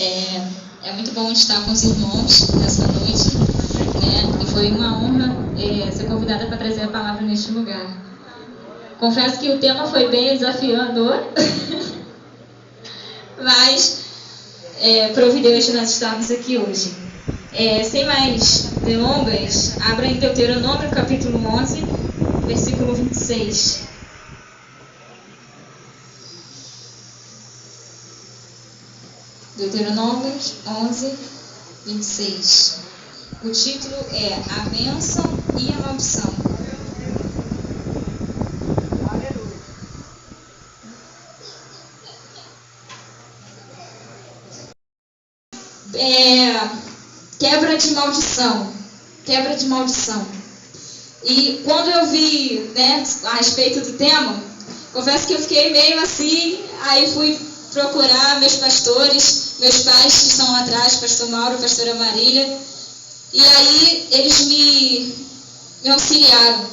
É muito bom estar com os irmãos nessa noite, né? E foi uma honra ser convidada para trazer a palavra neste lugar. Confesso que o tema foi bem desafiador, mas providência nós estamos aqui hoje. Sem mais delongas, abra em Deuteronômio capítulo 11, versículo 26. Deuteronômio 11, 26. O título é A Bênção e a Maldição. Quebra de maldição. Quebra de maldição. E quando eu vi, a respeito do tema, confesso que eu fiquei meio assim, aí fui procurar meus pastores, meus pais que estão lá atrás, pastor Mauro, pastora Marília, e aí eles me auxiliaram.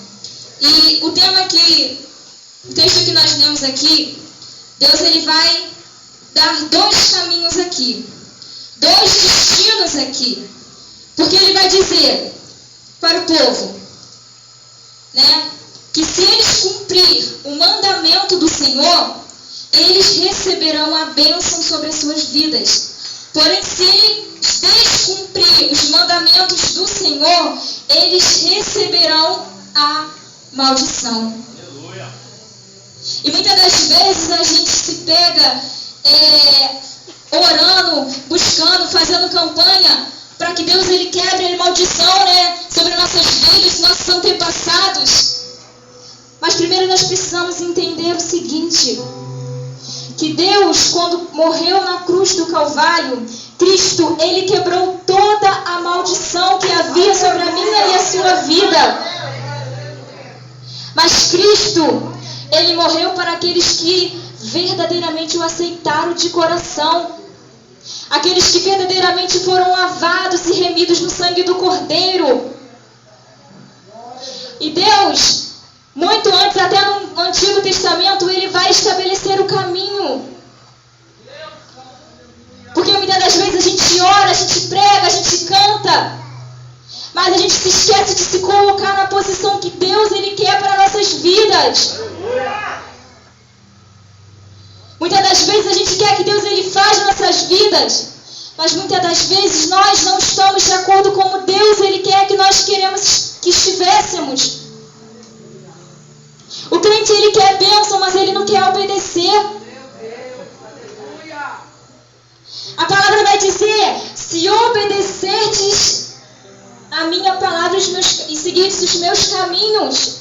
E o texto que nós lemos aqui, Deus ele vai dar dois caminhos aqui, dois destinos aqui, porque ele vai dizer para o povo, que se eles cumprir o mandamento do Senhor, eles receberão a bênção sobre as suas vidas. Porém, se eles descumprir os mandamentos do Senhor, eles receberão a maldição. Aleluia. E muitas das vezes a gente se pega orando, buscando, fazendo campanha para que Deus ele quebre a maldição sobre nossas vidas, nossos antepassados. Mas primeiro nós precisamos entender o seguinte, que Deus, quando morreu na cruz do Calvário, Cristo, ele quebrou toda a maldição que havia sobre a minha e a sua vida. Mas Cristo, ele morreu para aqueles que verdadeiramente o aceitaram de coração. Aqueles que verdadeiramente foram lavados e remidos no sangue do Cordeiro. E Deus, muito antes, até no Antigo Testamento, ele vai estabelecer o caminho. Porque muitas das vezes a gente ora, a gente prega, a gente canta, mas a gente se esquece de se colocar na posição que Deus ele quer para nossas vidas. Muitas das vezes a gente quer que Deus ele faz nossas vidas, mas muitas das vezes nós não estamos de acordo com como Deus ele quer que nós queremos que estivéssemos. O crente ele quer bênção, mas ele não quer obedecer. A palavra vai dizer, se obedecerdes a minha palavra e seguirdes os meus caminhos,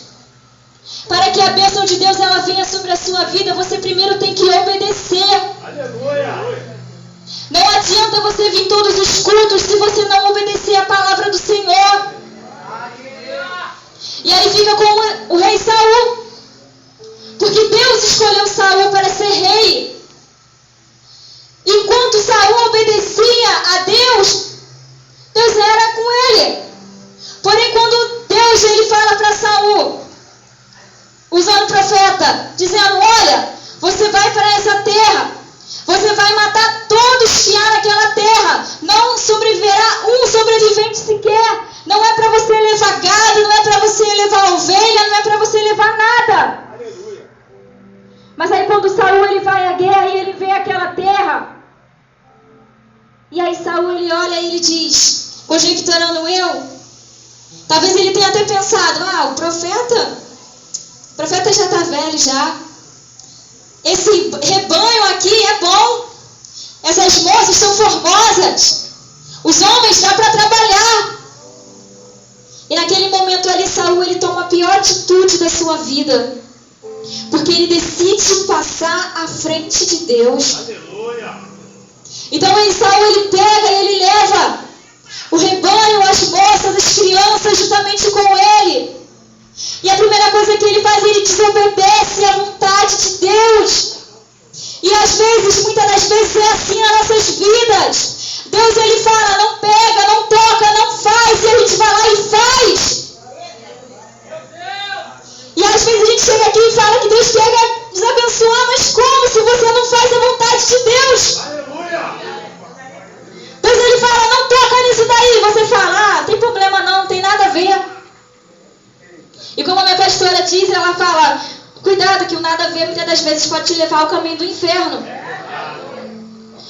para que a bênção de Deus ela venha sobre a sua vida, você primeiro tem que obedecer. Aleluia. Não adianta você vir todos os cultos se você não obedecer a palavra do Senhor. E aí fica como o rei Saul. Porque Deus escolheu Saul para ser rei. Enquanto Saul obedecia a Deus, Deus era com ele. Porém, quando Deus ele fala para Saul, usando o profeta, dizendo, olha, você vai para essa terra, você vai matar todos que há naquela terra, não sobreviverá um sobrevivente sequer. Não é para você levar gado, não é para você levar ovelha, não é para você levar nada. Aleluia. Mas aí quando Saul ele vai à guerra e ele vê aquela terra, e aí Saul ele olha e ele diz, conjecturando talvez ele tenha até pensado, o profeta já está velho já, esse rebanho aqui é bom, essas moças são formosas, os homens dá para trabalhar. E naquele momento ali Saul ele toma a pior atitude da sua vida, porque ele decide passar à frente de Deus. Aleluia. Então Saul ele pega e ele leva o rebanho, as moças, as crianças juntamente com ele. E a primeira coisa que ele faz, ele desobedece à vontade de Deus. E às vezes, muitas das vezes é assim nas nossas vidas. Deus ele fala, não pega, não toca, não faz, e a gente vai lá e faz. E às vezes a gente chega aqui e fala que Deus quer nos abençoar, mas como se você não faz a vontade de Deus? Aleluia. tem problema não tem nada a ver. E como a minha pastora diz, ela fala, cuidado que o nada a ver muitas das vezes pode te levar ao caminho do inferno.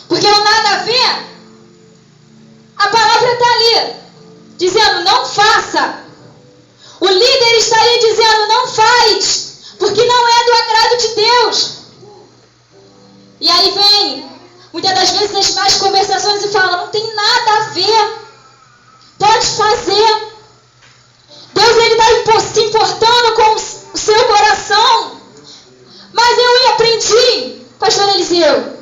Porque o nada a ver, a palavra está ali, dizendo não faça. O líder está ali dizendo não faz, porque não é do agrado de Deus. E aí vem, muitas das vezes, as más conversações e fala, não tem nada a ver, pode fazer. Deus ele está se importando com o seu coração. Mas eu aprendi, pastor Eliseu,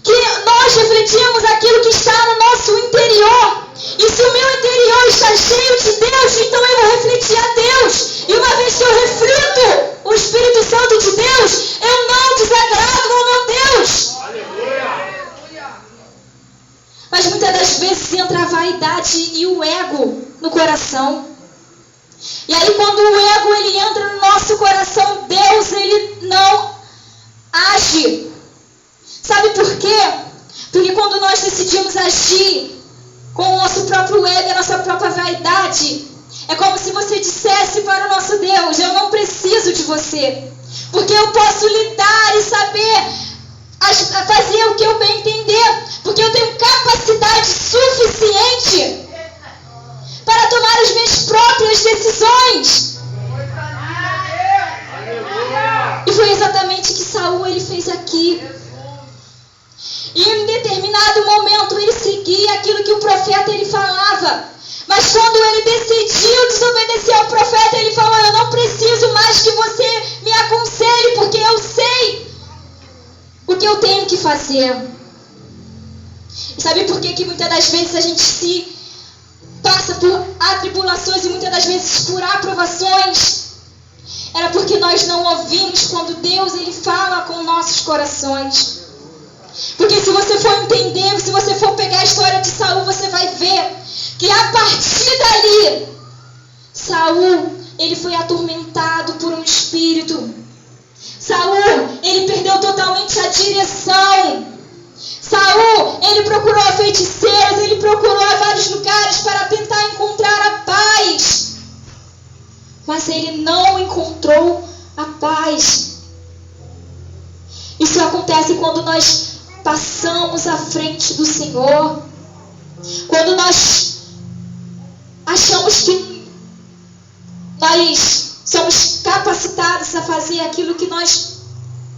que nós refletimos aquilo que está no nosso interior. E se o meu interior está cheio de Deus, então eu vou refletir a Deus. E uma vez que eu reflito o Espírito Santo de Deus, eu não desagrado ao meu Deus. Aleluia. Mas muitas das vezes entra a vaidade e o ego no coração. E aí quando o ego ele entra no nosso coração, Deus ele não age. Sabe por quê? Porque quando nós decidimos agir com o nosso próprio ego e a nossa própria vaidade, é como se você dissesse para o nosso Deus, eu não preciso de você, porque eu posso lidar e saber fazer o que eu bem entender, porque eu tenho capacidade suficiente para tomar as minhas próprias decisões. E foi exatamente o que Saul ele fez aqui. E em determinado momento ele seguia aquilo que o profeta ele falava. Mas quando ele decidiu desobedecer ao profeta, ele falou, eu não preciso mais que você me aconselhe, porque eu sei o que eu tenho que fazer. E sabe por que muitas das vezes a gente se passa por atribulações e muitas das vezes por aprovações? Era porque nós não ouvimos quando Deus ele fala com nossos corações. Porque se você for entender, se você for pegar a história de Saul, você vai ver que a partir dali, Saul, ele foi atormentado por um espírito. Saul, ele perdeu totalmente a direção. Saul, ele procurou feiticeiros, ele procurou a vários lugares para tentar encontrar a paz. Mas ele não encontrou a paz. Isso acontece quando nós passamos à frente do Senhor. Quando nós achamos que nós somos capacitados a fazer aquilo que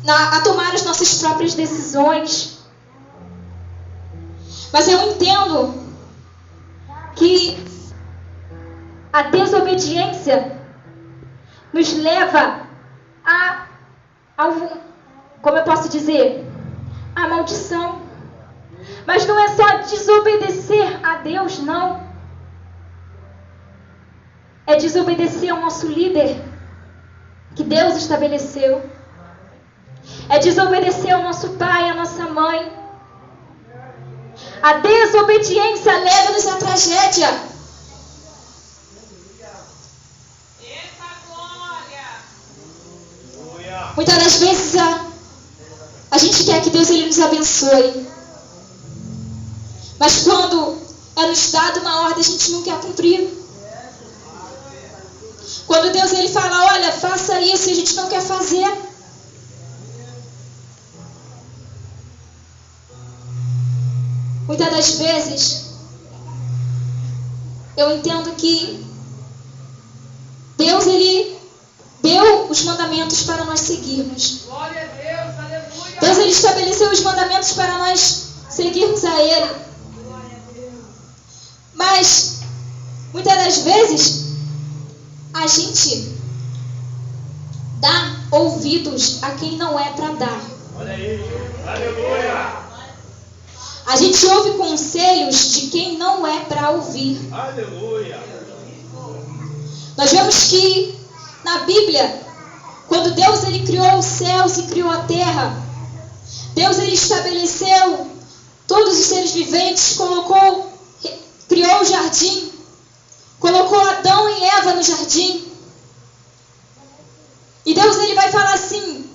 a tomar as nossas próprias decisões. Mas eu entendo que a desobediência nos leva como eu posso dizer, a maldição. Mas não é só desobedecer a Deus, não. É desobedecer ao nosso líder, que Deus estabeleceu. É desobedecer ao nosso pai, à nossa mãe. A desobediência leva-nos à tragédia. Muitas das vezes a gente quer que Deus ele nos abençoe. Mas quando é nos dado uma ordem, a gente não quer cumprir. Quando Deus ele fala, olha, faça isso, e a gente não quer fazer. Muitas das vezes, eu entendo que Deus ele deu os mandamentos para nós seguirmos. Glória a Deus, aleluia. Deus ele estabeleceu os mandamentos para nós seguirmos a Ele. Mas, muitas das vezes, a gente dá ouvidos a quem não é para dar. Olha aí, aleluia. A gente ouve conselhos de quem não é para ouvir. Aleluia. Nós vemos que na Bíblia, quando Deus ele criou os céus e criou a terra, Deus ele estabeleceu todos os seres viventes, criou o jardim, colocou Adão e Eva no jardim. E Deus ele vai falar assim,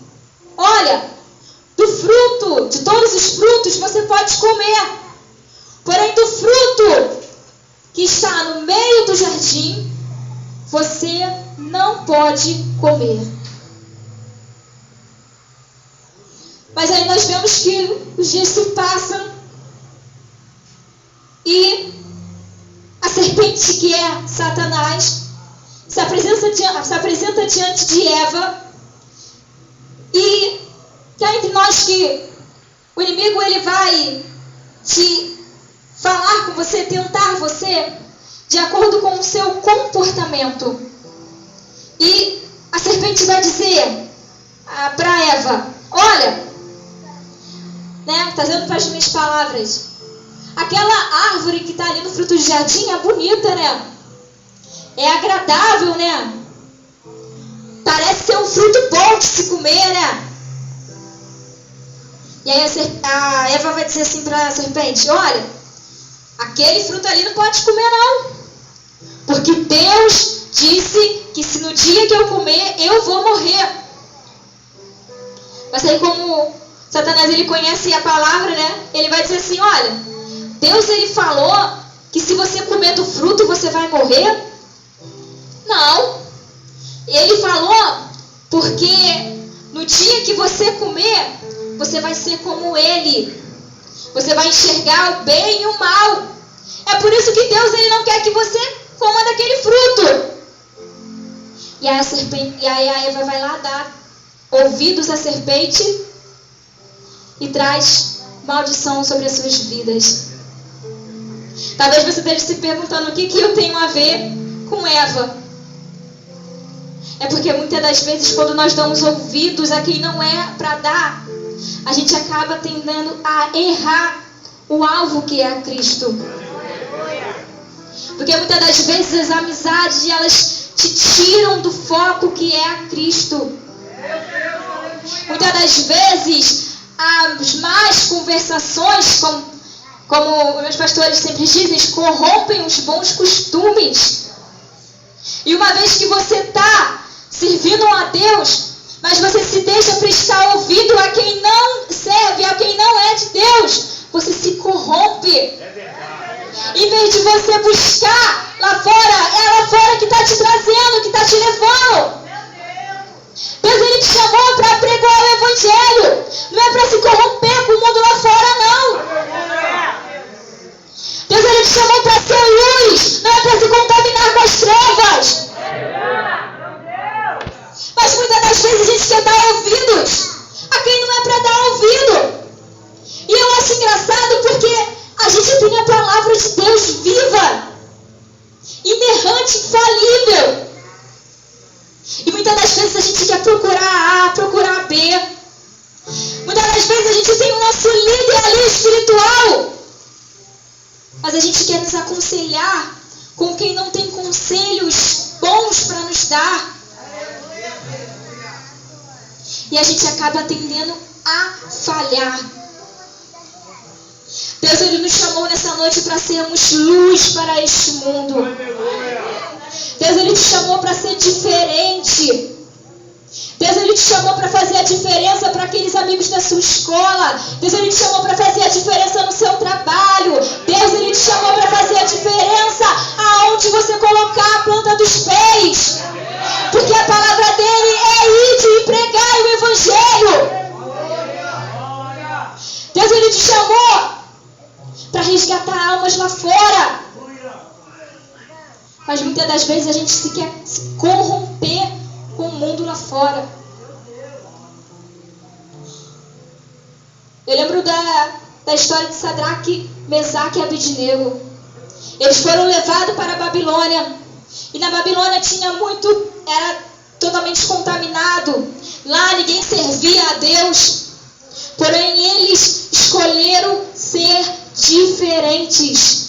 olha, do fruto, de todos os frutos você pode comer, porém do fruto que está no meio do jardim, você não pode comer. Mas aí nós vemos que os dias se passam e a serpente, que é Satanás, se apresenta diante de Eva, e cá entre nós que o inimigo ele vai te falar com você, tentar você de acordo com o seu comportamento. E a serpente vai dizer para Eva: olha, trazendo para as minhas palavras, aquela árvore que está ali no fruto do jardim é bonita, né? É agradável, né? Parece ser um fruto bom de se comer, né? E aí a Eva vai dizer assim para a serpente: olha, aquele fruto ali não pode comer não, porque Deus disse que se no dia que eu comer, eu vou morrer. Mas aí, como Satanás ele conhece a palavra, né? Ele vai dizer assim: olha, Deus ele falou que se você comer do fruto, você vai morrer? Não. Ele falou porque no dia que você comer, você vai ser como ele. Você vai enxergar o bem e o mal. É por isso que Deus ele não quer que você coma daquele fruto. E aí a Eva vai lá dar ouvidos à serpente e traz maldição sobre as suas vidas. Talvez você esteja se perguntando: o que eu tenho a ver com Eva? É porque muitas das vezes, quando nós damos ouvidos a quem não é para dar, a gente acaba tendendo a errar o alvo que é Cristo. Porque muitas das vezes as amizades, elas te tiram do foco que é a Cristo. Muitas das vezes as más conversações, como meus pastores sempre dizem, corrompem os bons costumes. E uma vez que você está servindo a Deus, mas você se deixa prestar ouvido a quem não serve, a quem não é de Deus, você se corrompe. Em vez de você buscar lá fora, é lá fora que está te trazendo, que está te levando. Deus ele te chamou para pregar o Evangelho, não é para se corromper com o mundo lá fora, não. Deus ele te chamou para ser luz, não é para se contaminar com as trevas. Mas muitas das vezes a gente quer dar ouvidos a quem não é para dar ouvido. E eu acho engraçado porque a gente tem a palavra de Deus viva, inerrante, infalível. E muitas das vezes a gente quer procurar A, procurar B. Muitas das vezes a gente tem o nosso líder ali espiritual, mas a gente quer nos aconselhar com quem não tem conselhos bons para nos dar. E a gente acaba tendendo a falhar. Deus ele nos chamou nessa noite para sermos luz para este mundo. Deus ele te chamou para ser diferente. Deus ele te chamou para fazer a diferença para aqueles amigos da sua escola. Deus ele te chamou para fazer a diferença no seu trabalho. Deus ele te chamou para fazer a diferença aonde você colocar a planta dos pés. Porque a palavra dele é ide e pregai o Evangelho. Deus ele te chamou para resgatar almas lá fora. Mas muitas das vezes a gente se quer se corromper com o mundo lá fora. Eu lembro da história de Sadraque, Mesaque e Abednego. Eles foram levados para a Babilônia. E na Babilônia era totalmente contaminado. Lá ninguém servia a Deus. Porém eles escolheram ser diferentes.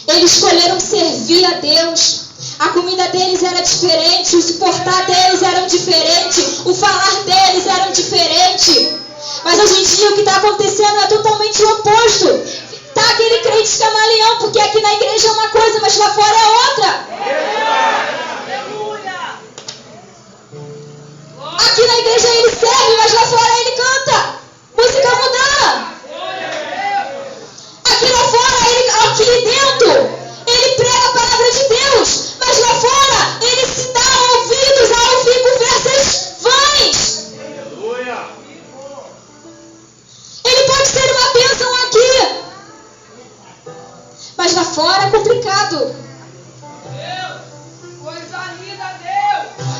Eles escolheram servir a Deus. A comida deles era diferente, o se portar deles era diferente, o falar deles era diferente. Mas hoje em dia o que está acontecendo é totalmente o oposto. Está aquele crente camaleão, porque aqui na igreja é uma coisa, mas lá fora é outra. Aqui na igreja ele serve, mas lá fora ele canta música mundana. Aqui lá fora, aqui dentro fora é complicado.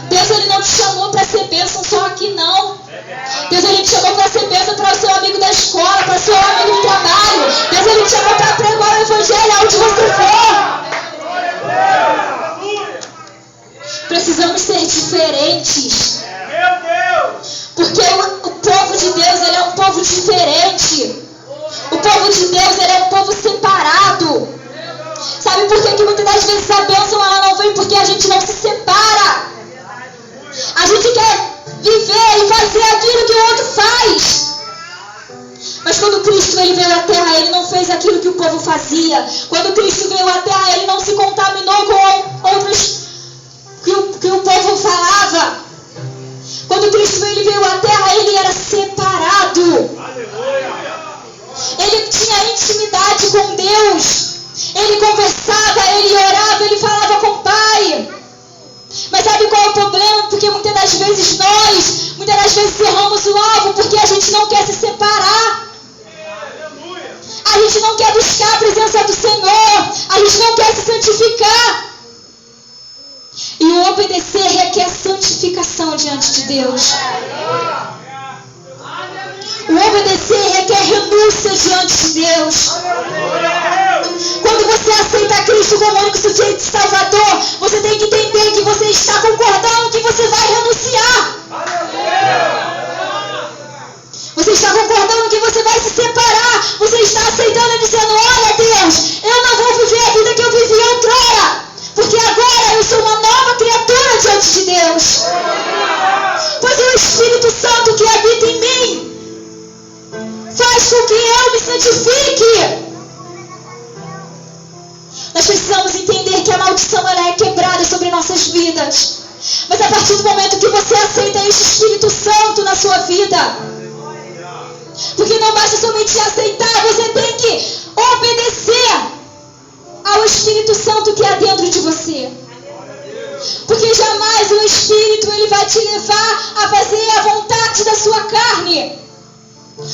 Deus, Ele não te chamou para ser bênção só aqui, não. Deus, Ele te chamou para ser bênção para o seu amigo da escola, para o seu amigo do trabalho. Deus, Ele te chamou para pregar o evangelho aonde você for. Precisamos ser diferentes. Porque o povo de Deus, ele é um povo diferente. O povo de Deus, ele é um povo separado. Sabe por que muitas das vezes a bênção ela não vem? Porque a gente não se separa. A gente quer viver e fazer aquilo que o outro faz. Mas quando Cristo ele veio à terra, ele não fez aquilo que o povo fazia. Quando Cristo veio à terra, ele não se contaminou com outros que o povo falava. Quando Cristo ele veio à terra, ele era separado. Ele tinha intimidade com Deus. Ele conversava, ele orava, ele falava com o Pai. Mas sabe qual é o problema? Porque muitas das vezes erramos o alvo porque a gente não quer se separar. A gente não quer buscar a presença do Senhor. A gente não quer se santificar. E o obedecer requer santificação diante de Deus. O obedecer requer renúncia diante de Deus. Quando você aceita Cristo como único sujeito e Salvador, você tem que entender que você está concordando que você vai renunciar. Você está concordando que você vai se separar. Você está aceitando e dizendo: olha, Deus, eu não vou viver a vida que eu vivi outrora. Porque agora eu sou uma nova criatura diante de Deus. Pois o Espírito Santo que habita em mim faz com que eu me santifique. Nós precisamos entender que a maldição ela é quebrada sobre nossas vidas. Mas a partir do momento que você aceita este Espírito Santo na sua vida, porque não basta somente aceitar, você tem que obedecer ao Espírito Santo que há dentro de você. Porque jamais o Espírito ele vai te levar a fazer a vontade da sua carne.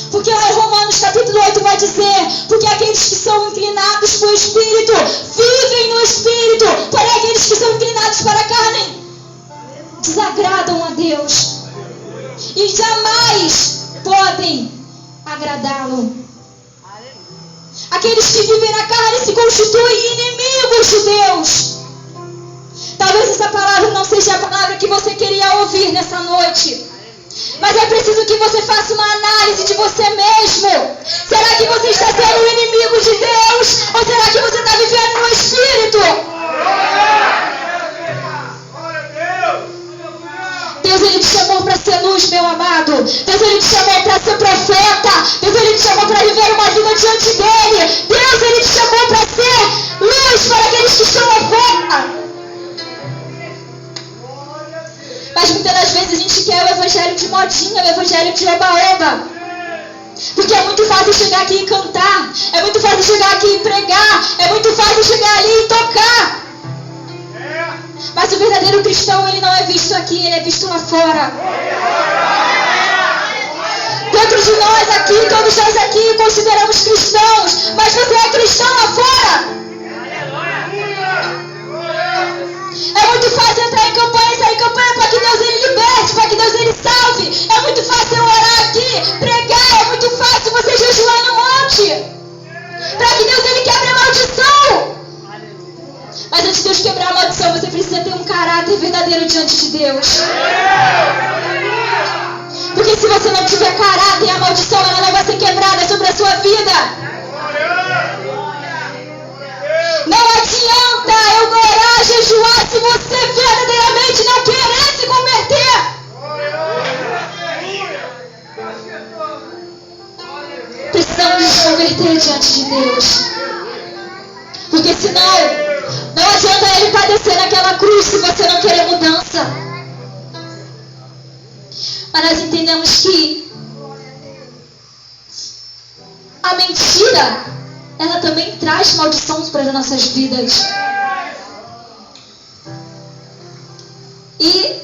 Porque lá em Romanos capítulo 8 vai dizer: porque aqueles que são inclinados para o Espírito vivem no Espírito, porém aqueles que são inclinados para a carne desagradam a Deus e jamais podem agradá-lo. Aqueles que vivem na carne se constituem inimigos de Deus. Talvez essa palavra não seja a palavra que você queria ouvir nessa noite. Mas é preciso que você faça uma análise de você mesmo. Será que você está sendo um inimigo de Deus? Ou será que você está vivendo no Espírito? Deus ele te chamou para ser luz, meu amado. Deus ele te chamou para ser profeta. Deus ele te chamou para viver uma vida diante dele. Deus ele te chamou para ser luz para aqueles que estão lá fora. Mas muitas das vezes a gente quer o evangelho de modinha, o evangelho de oba-oba. Porque é muito fácil chegar aqui e cantar. É muito fácil chegar aqui e pregar. É muito fácil chegar ali e tocar. Mas o verdadeiro cristão, ele não é visto aqui, ele é visto lá fora. Dentro de nós aqui, todos nós aqui consideramos cristãos. Mas você é cristão lá fora. É muito fácil entrar em campanha e sair em campanha para que Deus ele liberte, para que Deus ele salve. É muito fácil orar aqui, pregar. É muito fácil você jejuar no monte, para que Deus ele quebre a maldição. Mas antes de Deus quebrar a maldição, você precisa ter um caráter verdadeiro diante de Deus. Porque se você não tiver caráter, a maldição ela não vai ser quebrada sobre a sua vida. Não adianta eu orar, jejuar, se você verdadeiramente não querer se converter. Precisamos nos converter diante de Deus. Porque senão, não adianta ele padecer naquela cruz se você não querer mudança. Mas nós entendemos que a mentira ela também traz maldições para as nossas vidas. E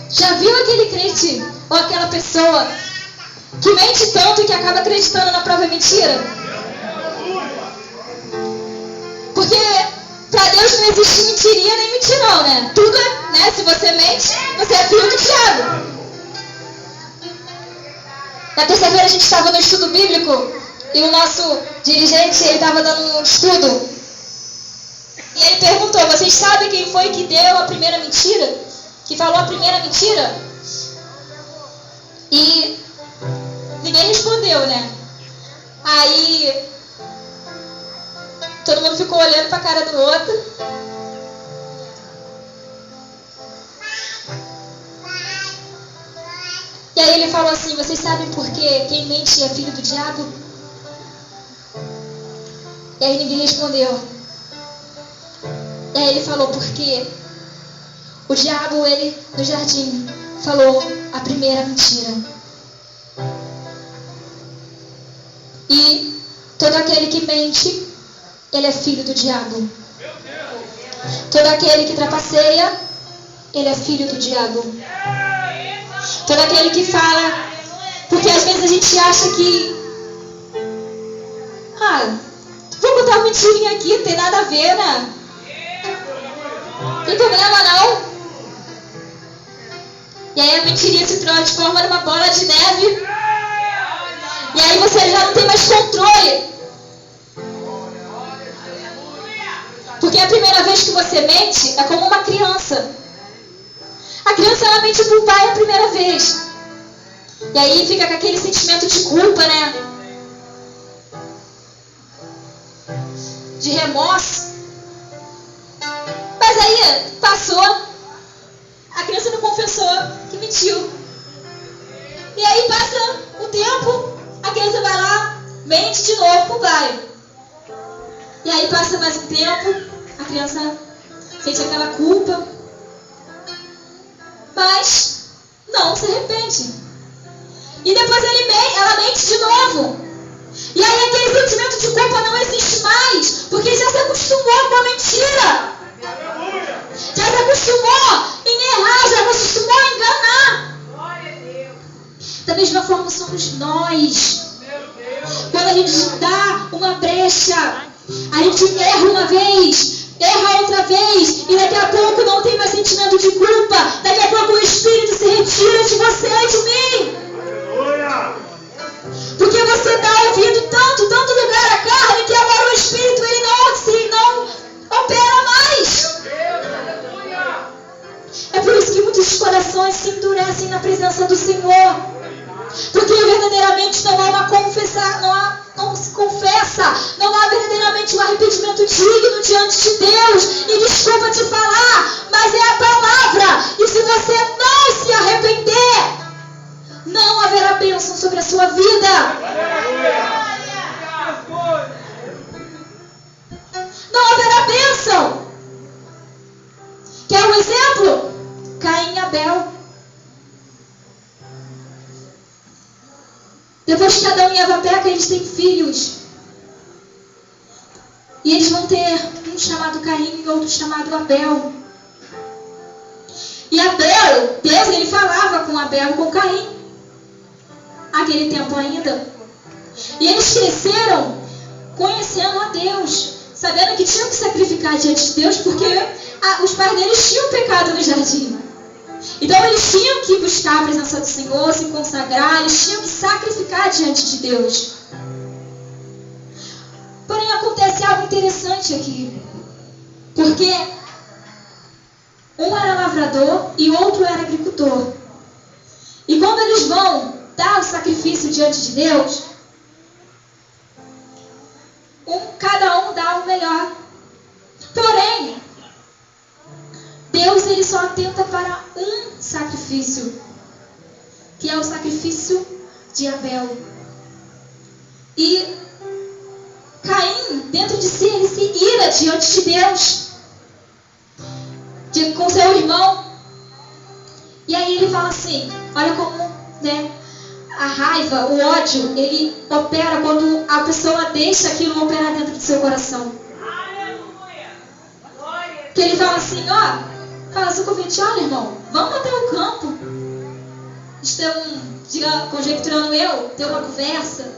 já viu aquele crente ou aquela pessoa que mente tanto que acaba acreditando na própria mentira? não existe mentirinha nem mentirão, né? Tudo é, né? Se você mente, você é filho do diabo. Na terça-feira a gente estava no estudo bíblico e o nosso dirigente, ele estava dando um estudo. E ele perguntou, vocês sabem quem foi que deu a primeira mentira? Que falou a primeira mentira? E ninguém respondeu, né? Aí todo mundo ficou olhando pra cara do outro. E aí ele falou assim, vocês sabem por que quem mente é filho do diabo? E aí ninguém respondeu. E aí ele falou, porque o diabo, ele, no jardim, falou a primeira mentira. E todo aquele que mente, ele é filho do diabo. Todo aquele que trapaceia, ele é filho do diabo. Todo aquele que fala, porque às vezes a gente acha que, vou botar uma mentirinha aqui, não tem nada a ver, né? Não tem problema não. E aí a mentirinha se transforma numa bola de neve. E aí você já não tem mais controle. Porque a primeira vez que você mente é como uma criança. A criança, ela mente pro pai a primeira vez. E aí fica com aquele sentimento de culpa, né? De remorso. Mas aí passou. A criança não confessou que mentiu. E aí passa o tempo. A criança vai lá, mente de novo pro pai. E aí passa mais um tempo. A criança sente aquela culpa. Mas não se arrepende. E depois ela mente de novo. E aí aquele sentimento de culpa não existe mais. Porque já se acostumou com a mentira. Já se acostumou em errar. Já se acostumou em enganar. Da mesma forma somos nós. Quando a gente dá uma brecha, a gente erra uma vez, erra outra vez, e daqui a pouco não tem mais sentimento de culpa. Daqui a pouco o Espírito se retira de você e de mim. Porque você está ouvindo tanto lugar a carne, que agora o Espírito ele não opera mais. É por isso que muitos corações se endurecem na presença do Senhor. Porque verdadeiramente não há não se confessa, não há verdadeiramente um arrependimento digno diante de Deus. E desculpa te falar, mas é a palavra. E se você não se arrepender, não haverá bênção sobre a sua vida. Não haverá bênção. Quer um exemplo? Caim e Abel. Depois que Adão e Eva pecam, eles têm filhos. E eles vão ter um chamado Caim e outro chamado Abel. E Abel, Deus, ele falava com Abel e com Caim. Aquele tempo ainda. E eles cresceram conhecendo a Deus. Sabendo que tinham que sacrificar diante de Deus, porque os pais deles tinham pecado no jardim. Então eles tinham que buscar a presença do Senhor, se consagrar, eles tinham que sacrificar diante de Deus. Porém acontece algo interessante aqui. Porque um era lavrador e outro era agricultor. E quando eles vão dar o sacrifício diante de Deus, cada um dá o melhor. Porém, Deus ele só atenta para um sacrifício, que é o sacrifício de Abel. E Caim, dentro de si, ele se ira diante de Deus, com seu irmão. E aí ele fala assim, olha como, né, a raiva, o ódio, ele opera quando a pessoa deixa aquilo operar dentro do seu coração. Que ele fala assim, fala seu convite, olha irmão, vamos até o campo. Estão conjecturando ter uma conversa.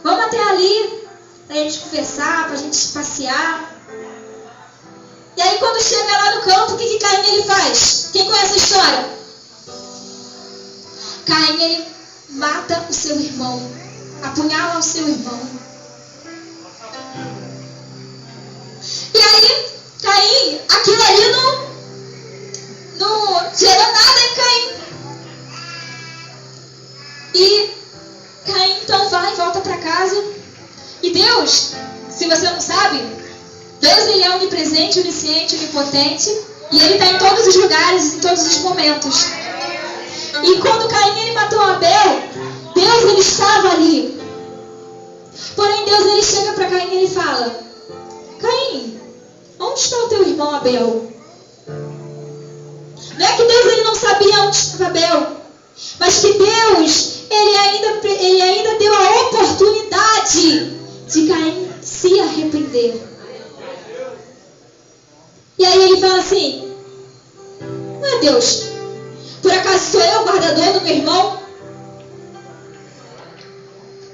Vamos até ali, pra gente conversar, pra gente passear. E aí quando chega lá no campo, o que Caim ele faz? Quem conhece a história? Caim ele mata o seu irmão, apunhala o seu irmão. E aí Caim, aquilo ali não gerou nada em Caim. E Caim então vai e volta para casa. E Deus, se você não sabe, Deus ele é onipresente, onisciente, onipotente. E ele está em todos os lugares, em todos os momentos. E quando Caim ele matou Abel, Deus ele estava ali. Porém Deus ele chega para Caim e ele fala: Caim, onde está o teu irmão Abel? Não é que Deus ele não sabia onde estava Abel, mas que Deus ele ainda deu a oportunidade de Caim se arrepender. E aí ele fala assim: não é Deus, por acaso sou eu o guardador do meu irmão?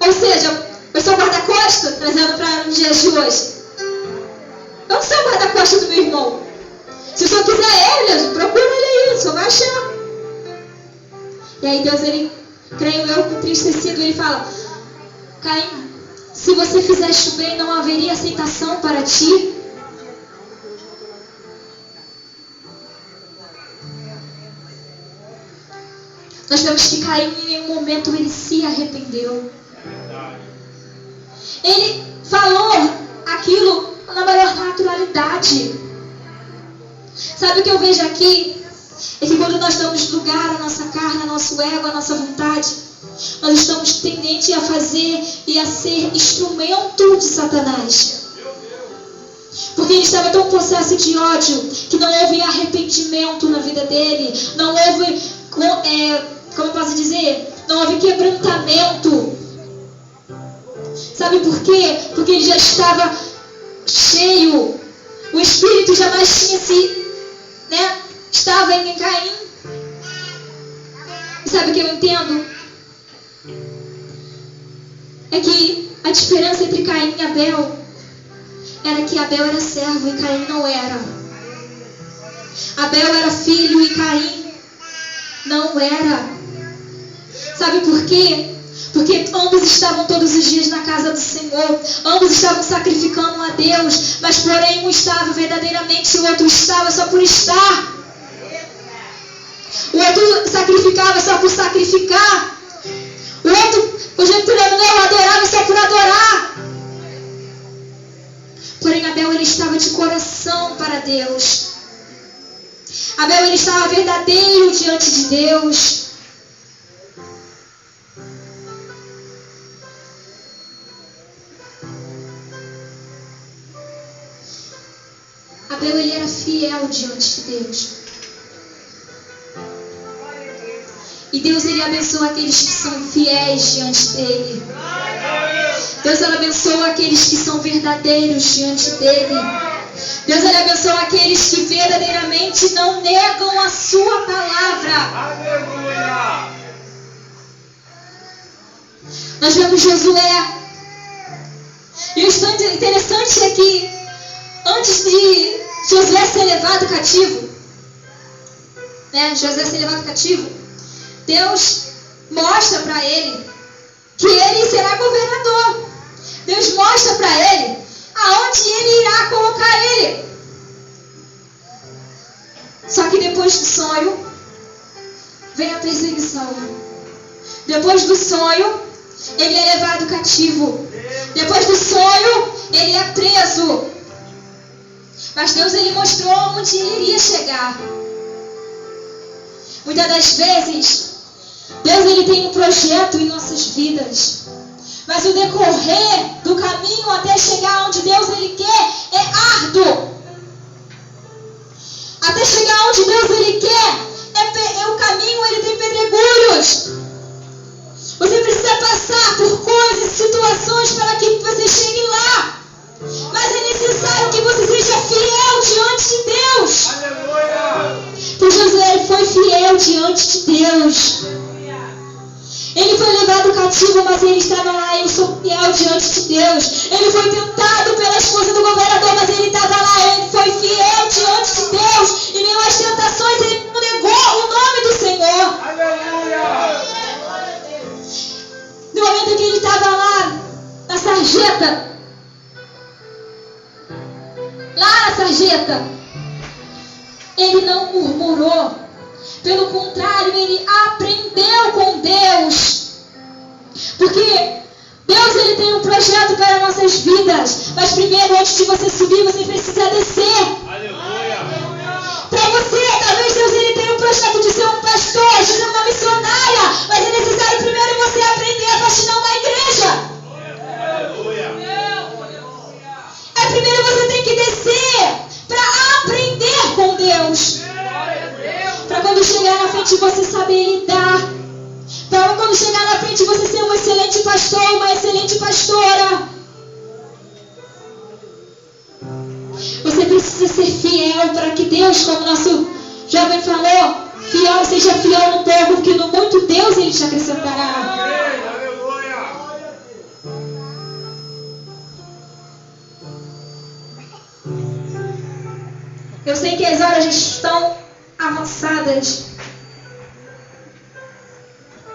Ou seja, eu sou o guarda-costas, trazendo para os dias de hoje. Eu não sou o guarda-costas do meu irmão. Se o senhor quiser ele, procura ele aí, o senhor vai achar. E aí Deus, ele, creio eu, entristecido, ele fala: Caim, se você fizeste o bem, não haveria aceitação para ti? Nós vemos que Caim em nenhum momento ele se arrependeu. Ele falou aquilo na maior naturalidade. Sabe o que eu vejo aqui? É que quando nós damos lugar à nossa carne, ao nosso ego, à nossa vontade, nós estamos tendentes a fazer e a ser instrumento de Satanás. Porque ele estava tão possesso de ódio que não houve arrependimento na vida dele. Não houve, como eu posso dizer? Não houve quebrantamento. Sabe por quê? Porque ele já estava cheio. O Espírito jamais tinha estava em Caim. E sabe o que eu entendo? É que a diferença entre Caim e Abel era que Abel era servo e Caim não era. Abel era filho e Caim não era. Sabe por quê? Porque ambos estavam todos os dias na casa do Senhor. Ambos estavam sacrificando a Deus. Mas porém um estava verdadeiramente e o outro estava só por estar. O outro sacrificava só por sacrificar. O outro, o jeito não, adorava só por adorar. Porém Abel ele estava de coração para Deus. Abel ele estava verdadeiro diante de Deus. Abel ele era fiel diante de Deus. E Deus ele abençoa aqueles que são fiéis diante dele. Deus ele abençoa aqueles que são verdadeiros diante dele. Deus ele abençoa aqueles que verdadeiramente não negam a sua palavra. Aleluia! Nós vemos Josué. E o interessante é que antes de Josué ser levado cativo, Josué ser levado cativo, Deus mostra para ele que ele será governador. Deus mostra para ele aonde ele irá colocar ele. Só que depois do sonho vem a perseguição. Depois do sonho ele é levado cativo. Depois do sonho ele é preso. Mas Deus ele mostrou onde ele iria chegar. Muitas das vezes Deus ele tem um projeto em nossas vidas. Mas o decorrer do caminho até chegar onde Deus ele quer é árduo. Até chegar onde Deus ele quer, o caminho ele tem pedregulhos. Você precisa passar por coisas, situações para que você chegue lá. Mas é necessário que você seja fiel diante de Deus. Aleluia! Porque Josué ele foi fiel diante de Deus. Ele foi levado cativo, mas ele estava lá, ele foi fiel diante de Deus. Ele foi tentado pela esposa do governador, mas ele estava lá, ele foi fiel diante de Deus. E em meio às tentações ele não negou o nome do Senhor. Aleluia! No momento em que ele estava lá na sarjeta, ele não murmurou. Pelo contrário, ele aprendeu com Deus. Porque Deus, ele tem um projeto para nossas vidas. Mas primeiro, antes de você subir, você precisa descer. Aleluia! Para você, talvez Deus, ele tem um projeto de ser um pastor, de ser uma missionária. Mas é necessário primeiro você aprender a faxinar uma igreja. É primeiro você tem que descer para aprender com Deus. Para quando chegar na frente você saber lidar. Para quando chegar na frente você ser um excelente pastor, uma excelente pastora. Você precisa ser fiel para que Deus, como nosso jovem falou, seja fiel no pouco, porque no muito Deus ele te acrescentará. Eu sei que as horas já estão avançadas,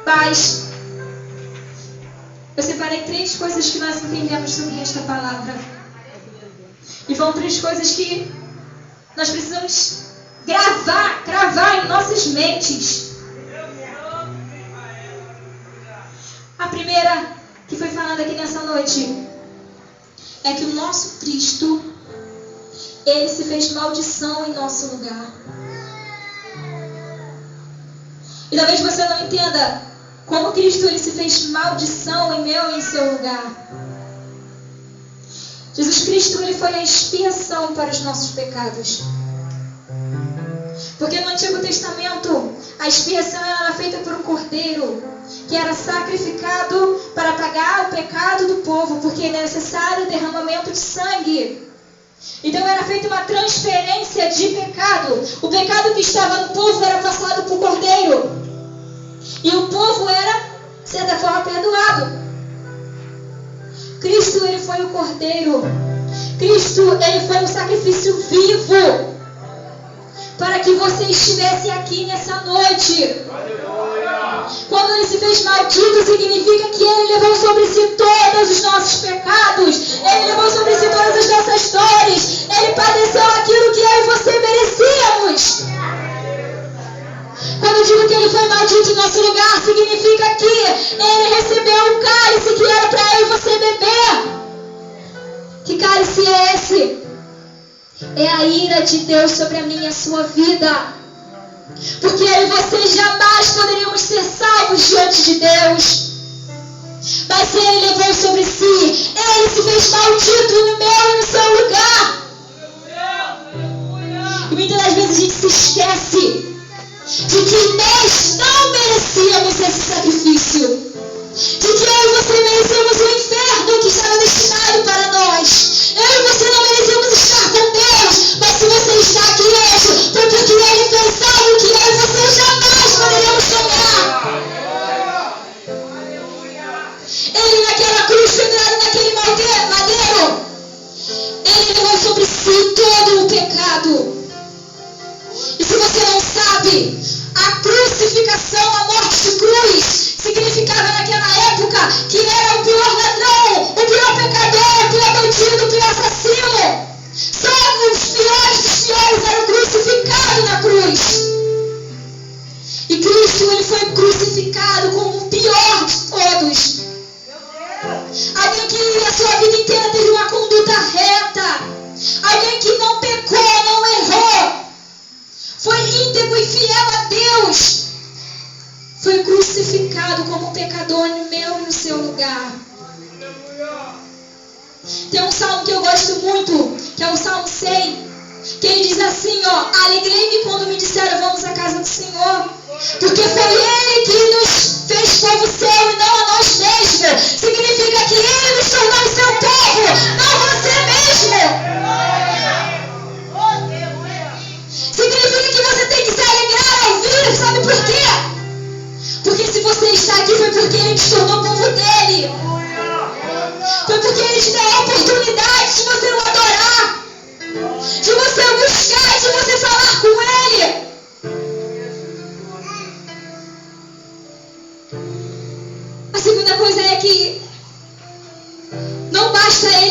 mas eu separei 3 coisas que nós entendemos sobre esta palavra. E vão 3 coisas que nós precisamos cravar em nossas mentes. A primeira que foi falada aqui nessa noite é que o nosso Cristo, ele se fez maldição em nosso lugar. E talvez você não entenda como Cristo, ele se fez maldição em meu e em seu lugar. Jesus Cristo, ele foi a expiação para os nossos pecados. Porque no Antigo Testamento, a expiação era feita por um cordeiro, que era sacrificado para pagar o pecado do povo, porque é necessário o derramamento de sangue. Então era feita uma transferência de pecado. O pecado que estava no povo era passado para o cordeiro. E o povo era, de certa forma, perdoado. Cristo, ele foi o cordeiro. Cristo, ele foi um sacrifício vivo. Para que você estivesse aqui nessa noite. Quando ele se fez maldito, significa que ele levou sobre si todos os nossos pecados. Ele levou sobre si todas as nossas dores. Ele padeceu aquilo que eu e você merecíamos. Quando eu digo que ele foi maldito em nosso lugar, significa que ele recebeu um cálice que era para eu e você beber. Que cálice é esse? É a ira de Deus sobre a minha e a sua vida. Porque eu e você jamais poderíamos ser salvos diante de Deus. Mas ele levou sobre si. Ele se fez maldito no meu e no seu lugar. E muitas das vezes a gente se esquece de que nós não merecíamos esse sacrifício. De que eu e você merecemos o inferno que estava destinado para nós. Eu e você não merecemos estar com Deus. Mas se você está aqui hoje, foi porque ele fez algo que eu e você jamais poderíamos sonhar. Ele naquela cruz, pendurado naquele madeiro, ele levou sobre si todo o pecado. E se você não sabe, a crucificação, a morte de cruz, significava naquela época que era o pior ladrão, o pior pecador, o pior bandido, o pior assassino. Só os piores dos piores eram crucificados na cruz. E Cristo, ele foi crucificado como o pior de todos. Alguém que a sua vida inteira teve uma conduta reta. Alguém que não pecou, não errou. Foi íntegro e fiel a Deus. Foi crucificado como pecador no meu e no seu lugar. Tem um salmo que eu gosto muito, que é o Salmo 100, que ele diz assim, ó: alegrei-me quando me disseram vamos à casa do Senhor, porque foi Ele que nos fez povo seu e não a nós mesmos. Significa que Ele nos tornou seu povo, não você mesmo. Significa que você tem que se alegrar ao ouvir, sabe por quê? Porque se você está aqui foi porque Ele te tornou povo dele. Foi porque Ele te deu a oportunidade de você o adorar, de você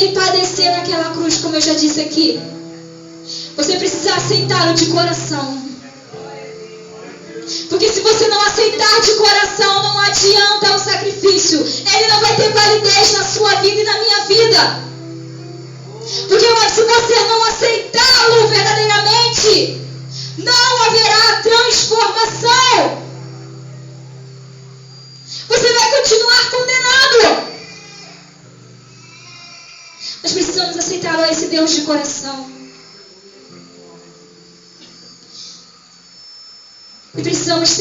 Ele padecer naquela cruz, como eu já disse aqui, você precisa aceitá-lo de coração. Porque se você não aceitar de coração, não adianta o sacrifício. Ele não vai ter validez na sua vida e na minha vida. Porque se você não aceitá-lo verdadeiramente, não haverá transformação. Você vai continuar condenado. Nós precisamos aceitá-lo a esse Deus de coração. E precisamos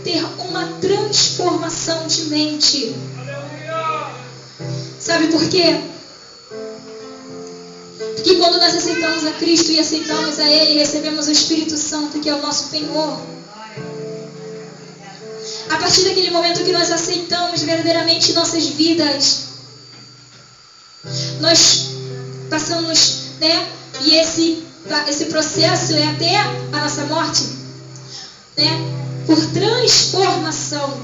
ter uma transformação de mente. Sabe por quê? Porque quando nós aceitamos a Cristo e aceitamos a Ele, recebemos o Espírito Santo, que é o nosso penhor. A partir daquele momento que nós aceitamos verdadeiramente nossas vidas, nós passamos, né? E esse processo é até a nossa morte, né? Por transformação.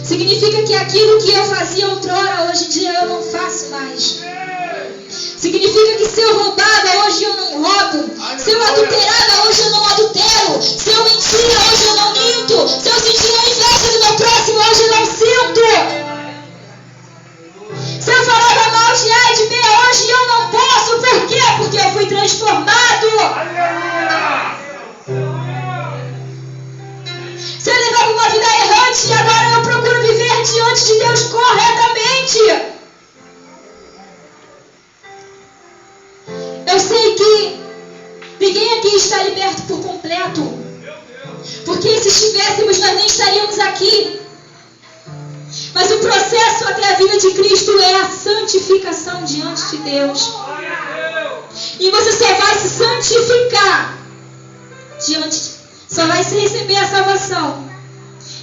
Significa que aquilo que eu fazia outrora, hoje em dia eu não faço mais. Significa que se eu roubava, hoje eu não roubo. Se eu adulterava, hoje eu não adultero. Se eu mentia, hoje eu não minto. Se eu sentia inveja do meu próximo, hoje eu não sinto. Se eu falava mal de A e de B, hoje eu não posso. Por quê? Porque eu fui transformado. Se eu levava uma vida errante, agora eu procuro viver diante de Deus corretamente. Eu sei que ninguém aqui está liberto por completo. Porque se estivéssemos, nós nem estaríamos aqui. Mas o processo até a vida de Cristo é a santificação diante de Deus. E você só vai se santificar só vai se receber a salvação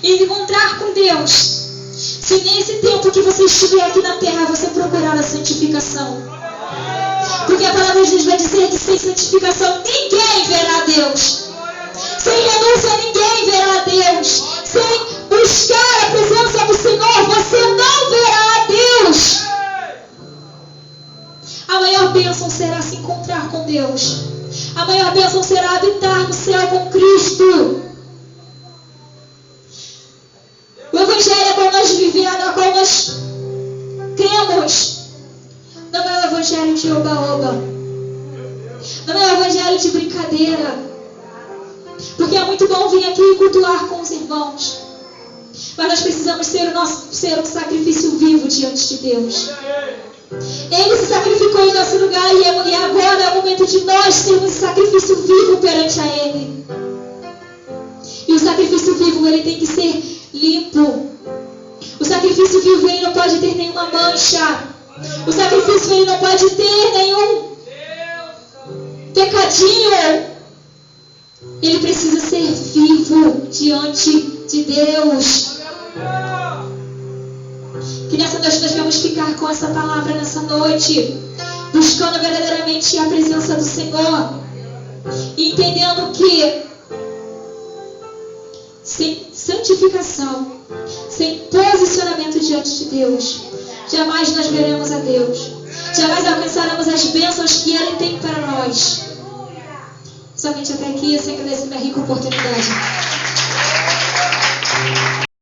e encontrar com Deus se nesse tempo que você estiver aqui na terra você procurar a santificação. Porque a palavra de Deus vai dizer que sem santificação ninguém verá a Deus. Sem renúncia ninguém verá a Deus. Sem buscar a presença do Senhor você não verá a Deus. A maior bênção será se encontrar com Deus. A maior bênção será habitar no céu com Cristo. O Evangelho é qual nós vivemos, a qual nós cremos. Não é o Evangelho de oba-oba. Não é o Evangelho de brincadeira. Porque é muito bom vir aqui e cultuar com os irmãos. Mas nós precisamos ser um sacrifício vivo diante de Deus. Ele se sacrificou em nosso lugar e agora é o momento de nós sermos sacrifício vivo perante a Ele. E o sacrifício vivo, ele tem que ser limpo. O sacrifício vivo, ele não pode ter nenhuma mancha. O sacrifício, ele não pode ter nenhum pecadinho. Ele precisa ser vivo diante de Deus. Que nessa noite nós vamos ficar com essa palavra nessa noite, buscando verdadeiramente a presença do Senhor, e entendendo que sem santificação, sem posicionamento diante de Deus, jamais nós veremos a Deus, jamais alcançaremos as bênçãos que Ele tem para nós. Somente até aqui, eu sei que agradeço a minha rica oportunidade.